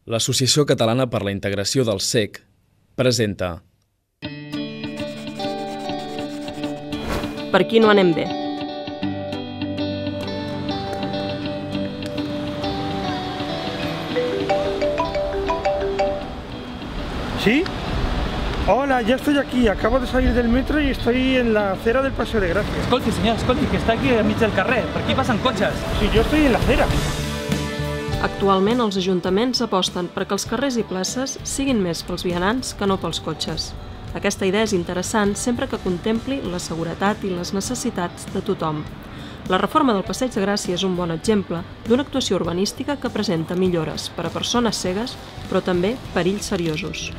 l'Associació Catalana per la Integració del CEC presenta Per aquí no anem bé. ¿Sí? Hola, ya estoy aquí. Acabo de salir del metro y estoy en la acera del Paseo de Gracia. Escolti, senyor, escolti, que està aquí enmig del carrer. Per aquí passen cotxes. Sí, yo estoy en la acera. Actualment els ajuntaments aposten perquè els carrers i places siguin més pels vianants que no pels cotxes. Aquesta idea és interessant sempre que contempli la seguretat i les necessitats de tothom. La reforma del Passeig de Gràcia és un bon exemple d'una actuació urbanística que presenta millores per a persones cegues, però també perills seriosos.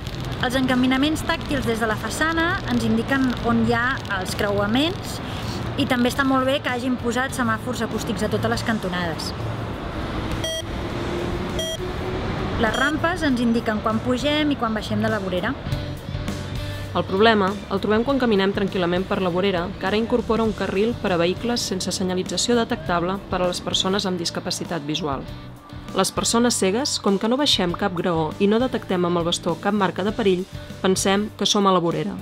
Els encaminaments tàctils des de la façana ens indiquen on hi ha els creuaments i també està molt bé que hagin posat semàfors acústics a totes les cantonades. Les rampes ens indiquen quan pugem i quan baixem de la vorera. El problema el trobem quan caminem tranquil·lament per la vorera, que ara incorpora un carril per a vehicles sense senyalització detectable per a les persones amb discapacitat visual. Les persones cegues, com que no baixem cap graó i no detectem amb el bastó cap marca de perill, pensem que som a la vorera.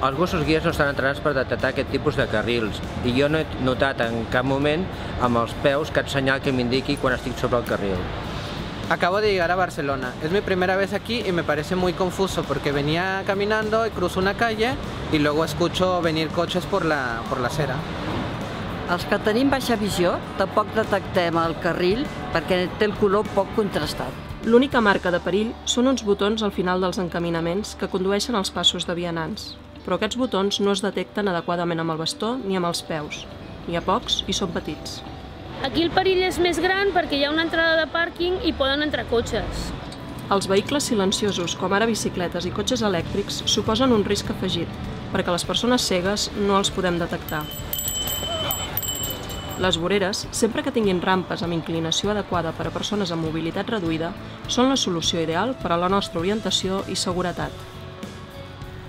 Els gossos guies no estan entrenats per detectar aquest tipus de carrils i jo no he notat en cap moment amb els peus cap senyal que m'indiqui quan estic sobre el carril. Acabo de llegar a Barcelona. Es mi primera vez aquí y me parece muy confuso porque venía caminando y cruzo una calle y luego escucho venir coches por la acera. Els que tenim baixa visió tampoc detectem el carril perquè té el color poc contrastat. L'única marca de perill són uns botons al final dels encaminaments que condueixen als passos de vianants. Però aquests botons no es detecten adequadament amb el bastó ni amb els peus. N'hi ha pocs i són petits. Aquí el perill és més gran perquè hi ha una entrada de pàrquing i poden entrar cotxes. Els vehicles silenciosos, com ara bicicletes i cotxes elèctrics, suposen un risc afegit, perquè les persones cegues no els podem detectar. Les voreres, sempre que tinguin rampes amb inclinació adequada per a persones amb mobilitat reduïda, són la solució ideal per a la nostra orientació i seguretat.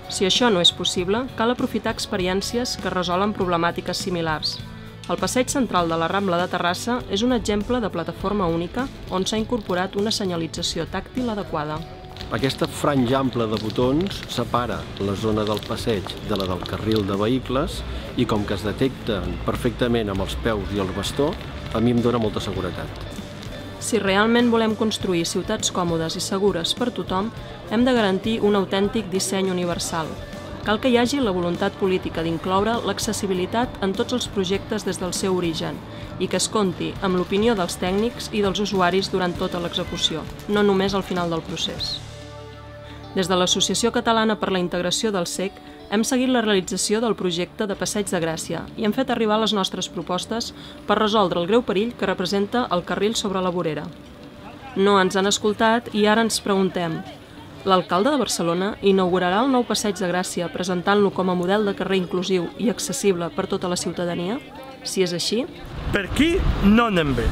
Si això no és possible, cal aprofitar experiències que resolen problemàtiques similars. El passeig central de la Rambla de Terrassa és un exemple de plataforma única on s'ha incorporat una senyalització tàctil adequada. Aquesta franja ampla de botons separa la zona del passeig de la del carril de vehicles i com que es detecten perfectament amb els peus i el bastó, a mi em dona molta seguretat. Si realment volem construir ciutats còmodes i segures per tothom, hem de garantir un autèntic disseny universal. Cal que hi hagi la voluntat política d'incloure l'accessibilitat en tots els projectes des del seu origen i que es compti amb l'opinió dels tècnics i dels usuaris durant tota l'execució, no només al final del procés. Des de l'Associació Catalana per la Integració del CEC hem seguit la realització del projecte de Passeig de Gràcia i hem fet arribar les nostres propostes per resoldre el greu perill que representa el carril sobre la vorera. No ens han escoltat i ara ens preguntem: l'alcalde de Barcelona inaugurarà el nou Passeig de Gràcia presentant-lo com a model de carrer inclusiu i accessible per tota la ciutadania? Si és així, Per aquí no anem bé.